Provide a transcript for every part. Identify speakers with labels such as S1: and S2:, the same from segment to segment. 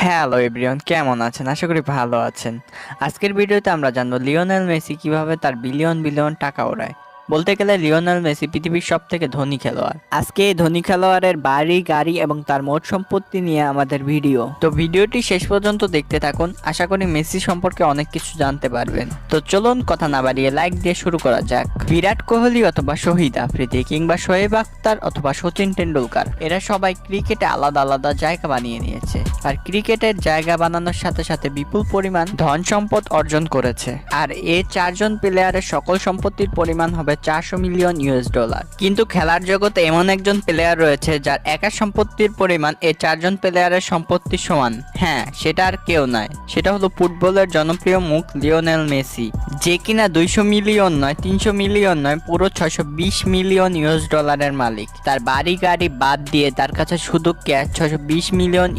S1: Hello everyone, কেমন আছেন? আশা করি ভালো আছেন। আজকের ভিডিওতে আমরা জানবো লিওনেল মেসি কিভাবে তার বিলিয়ন বিলিয়ন টাকা ওড়ায়। বলতে গেলে লিওনেল মেসি পৃথিবীর সব থেকে ধনী খেলোয়াড়। আজকে এই ধনী খেলোয়াড়ের বাড়ি, গাড়ি এবং তার মোট সম্পত্তি নিয়ে আমাদের ভিডিও। তো ভিডিওটি শেষ পর্যন্ত দেখতে থাকুন, আশা করি মেসি সম্পর্কে অনেক কিছু জানতে পারবেন। তো চলুন কথা না বাড়িয়ে লাইক দিয়ে শুরু করা যাক। বিরাট কোহলি অথবা শহীদ আফ্রিদি কিংবা শোয়েব আখতার অথবা সচিন টেন্ডুলকার, এরা সবাই ক্রিকেটে আলাদা আলাদা জায়গা বানিয়ে নিয়েছে। আর ক্রিকেটের জায়গা বানানোর সাথে সাথে বিপুল পরিমাণ ধন সম্পদ অর্জন করেছে। আর এই চারজন প্লেয়ারের সকল সম্পত্তির পরিমাণ হবে $400 মিলিয়ন। কিন্তু খেলার জগতে এমন একজন প্লেয়ার রয়েছে যার একা সম্পত্তির পরিমাণ এই চারজন প্লেয়ারের সম্পত্তির সমান। হ্যাঁ, সেটা আর কেউ নয়, সেটা হলো ফুটবলের জনপ্রিয় মুখ লিওনেল মেসি, যে কিনা 200 মিলিয়ন নয়, 300 মিলিয়ন নয়, পুরো $620 মিলিয়ন মালিক। তার বাড়ি গাড়ি বাদ দিয়ে তার কাছে শুধু ক্যাশ $620 মিলিয়ন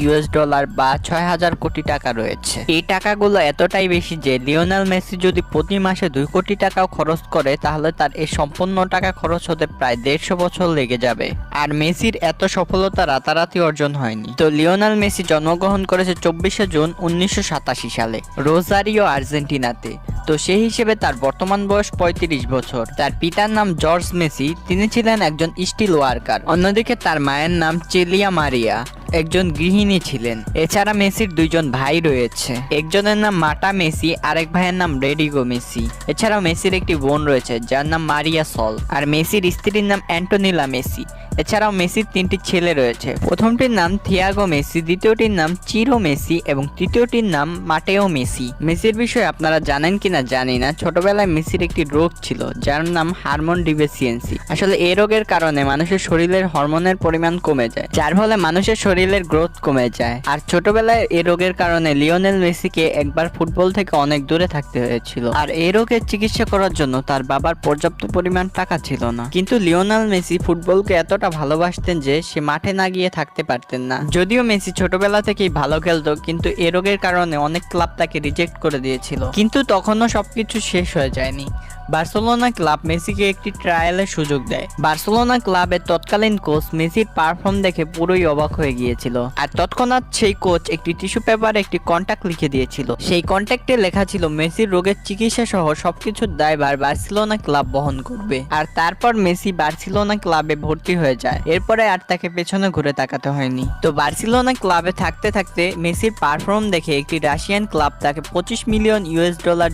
S1: বা 6000 কোটি টাকা রয়েছে। এই টাকাগুলো এতটাই বেশি যে লিওনেল মেসি যদি প্রতি মাসে 2 কোটি টাকাও খরচ করে, তাহলে তার এই সম্পূর্ণ টাকা খরচ হতে প্রায় 150 বছর লেগে যাবে। আর মেসির এত সফলতা রাতারাতি অর্জন হয়নি। তো লিওনেল মেসি জন্মগ্রহণ করেছে 24শে জুন 1987 সালে রোজারিও, আর্জেন্টিনাতে। তো সেই হিসেবে তার বর্তমান বয়স 35 বছর। তার পিতার নাম জর্জ মেসি, তিনি ছিলেন একজন স্টিল ওয়ার্কার। অন্যদিকে তার মায়ের নাম চেলিয়া মারিয়া, একজন গৃহিণী ছিলেন। এছাড়া মেসির দুইজন ভাই রয়েছে, একজনের নাম মাটা মেসি, আরেক ভাইয়ের নাম রেডিগো মেসি। এছাড়াও মেসির একটি বোন রয়েছে যার নাম মারিয়া সল, আর মেসির স্ত্রীর নাম অ্যান্টোনিলা মেসি। এছাড়াও মেসির 3টি ছেলে রয়েছে। প্রথমটির নাম থিয়াগো মেসি, দ্বিতীয়টির নাম চিরো মেসি এবং তৃতীয়টির নাম মাটেও মেসি। মেসির বিষয়ে আপনারা জানেন কিনা জানি না, ছোটবেলায় মেসির একটি রোগ ছিল যার নাম হরমোন ডিফিসিয়েন্সি। আসলে এই রোগের কারণে মানুষের শরীরের হরমোনের পরিমাণ কমে যায়, যার ফলে মানুষের শরীরের গ্রোথ কমে যায়। আর ছোটবেলায় এই রোগের কারণে লিওনেল মেসিকে একবার ফুটবল থেকে অনেক দূরে থাকতে হয়েছিল। আর এই রোগের চিকিৎসা করার জন্য তার বাবার পর্যাপ্ত পরিমাণ টাকা ছিল না। কিন্তু লিওনেল মেসি ফুটবলকে এতটা ভালোবাসতেন যে সে মাঠে না গিয়ে থাকতে পারতেন না। যদিও মেসি ছোটবেলা থেকেই ভালো খেলতো, কিন্তু এই রোগের কারণে অনেক ক্লাব তাকে রিজেক্ট করে দিয়েছিল। কিন্তু তখনও সবকিছু শেষ হয়ে যায়নি। বার্সেলোনা ক্লাব মেসিকে একটি ট্রায়ালের সুযোগ দেয়। বার্সেলোনা ক্লাবের তৎকালীন কোচ মেসির পারফর্ম দেখে পুরোই অবাক হয়ে গিয়েছিল। আর তৎক্ষণাৎ সেই কোচ একটি টিস্যু পেপারে একটি কন্ট্যাক্ট লিখে দিয়েছিল। সেই কন্ট্যাক্টে লেখা ছিল মেসির রোগের চিকিৎসা সহ সবকিছুর দায়ভার বার্সেলোনা ক্লাব বহন করবে। আর তারপর মেসি বার্সেলোনা ক্লাবে ভর্তি হয়ে যায়। এরপরে আর তাকে পেছনে ঘুরে তাকাতে হয়নি। তো বার্সেলোনা ক্লাবে থাকতে থাকতে মেসির পারফর্ম দেখে একটি রাশিয়ান ক্লাব তাকে $25 মিলিয়ন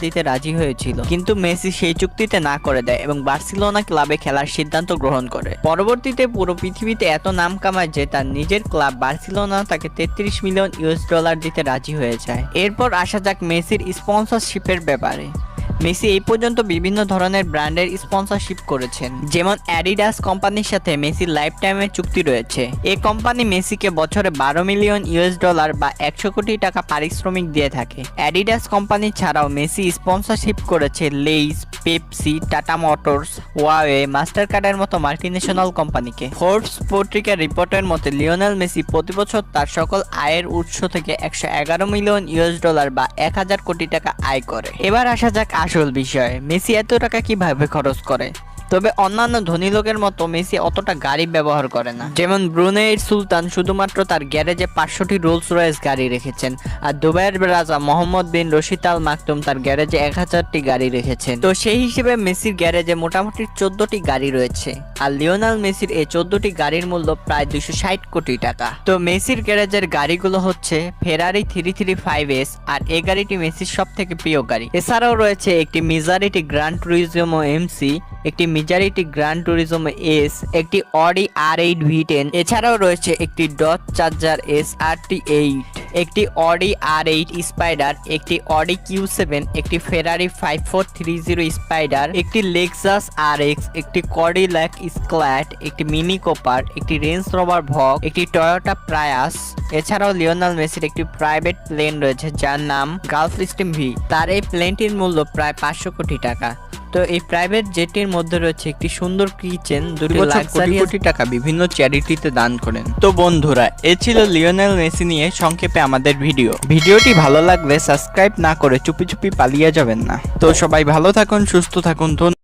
S1: দিতে রাজি হয়েছিল। কিন্তু মেসি সেই চুক্তিতে না করে দেয় এবং বার্সেলোনা ক্লাবে খেলার সিদ্ধান্ত গ্রহণ করে। পরবর্তীতে পুরো পৃথিবীতে এত নাম কামায় যে তার নিজের ক্লাব বার্সেলোনা তাকে $33 মিলিয়ন দিতে রাজি হয়ে যায়। এরপর আসা যাক মেসির স্পন্সরশিপের ব্যাপারে। মেসি এই পর্যন্ত বিভিন্ন ধরনের ব্র্যান্ডের স্পন্সরশিপ করেছেন, যেমন অ্যাডিডাস কোম্পানির সাথে মেসির লাইফ টাইমের চুক্তি রয়েছে। এই কোম্পানি মেসিকে বছরে $12 মিলিয়ন বা 100 কোটি টাকা পারিশ্রমিক দিয়ে থাকে। অ্যাডিডাস কোম্পানি ছাড়াও মেসি স্পন্সরশিপ করেছে Lays, Pepsi, Tata Motors, Huawei, মাস্টারকার্ডের মতো মাল্টিন্যাশনাল কোম্পানিকে। ফোর্বস পত্রিকার রিপোর্টের মতে লিওনেল মেসি প্রতি বছর তার সকল আয়ের উৎস থেকে $111 মিলিয়ন বা 1000 কোটি টাকা আয় করে। এবার আসা যাক আসল বিষয়, মেসি এত টাকা কিভাবে খরচ করে। তবে অন্যান্য ধনী লোকের মতো মেসি অতটা গাড়ি ব্যবহার করে না। যেমন ব্রুনেইয়ের সুলতান শুধুমাত্র তার গ্যারেজে 500টি রোলস রয়েস গাড়ি রেখেছেন, আর দুবাইয়ের রাজা মোহাম্মদ বিন রশিদ আল মাকতুম তার গ্যারেজে 1000টি গাড়ি রেখেছেন। তো সেই হিসেবে মেসির গ্যারেজে মোটামুটি 14টি গাড়ি রয়েছে। আর লিওনেল মেসির এই 14টি গাড়ির মূল্য প্রায় 260 কোটি টাকা। তো মেসির গ্যারেজের গাড়িগুলো হচ্ছে ফেরারি 335S, আর এই গাড়িটি মেসির সব থেকে প্রিয় গাড়ি। এছাড়াও রয়েছে একটি মেজরিটি গ্র্যান্ড টুরিজমো এমসি, একটি মেজরিটি গ্র্যান্ড টুরিজমো এস, একটি অডি R8 V10। এছাড়াও রয়েছে একটি ডজ চার্জার SRT8, একটি অডি R8 স্পাইডার, একটি অডি Q7, একটি ফেরারি 5430 স্পাইডার, একটি লেক্সাস RX, একটি কডিল্যাক স্ক্ল্যাট, একটি মিনি কোপার, একটি রেঞ্জ রোভার ভগ, একটি টয়োটা প্রায়াস। এছাড়াও লিওনেল মেসির একটি প্রাইভেট প্লেন রয়েছে যার নাম গালফ স্ট্রিম ভি। তার এই প্লেনটির মূল্য প্রায় 500 কোটি টাকা। তো এই প্রাইভেট জেটের মধ্যে রয়েছে একটি সুন্দর কিচেন, দুটি কোটি টাকা বিভিন্ন চ্যারিটিতে দান করেন। তো বন্ধুরা, এ ছিল লিওনেল মেসি নিয়ে সংক্ষেপে আমাদের ভিডিওটি ভালো লাগলে সাবস্ক্রাইব না করে চুপি চুপি পালিয়ে যাবেন না। তো সবাই ভালো থাকুন, সুস্থ থাকুন।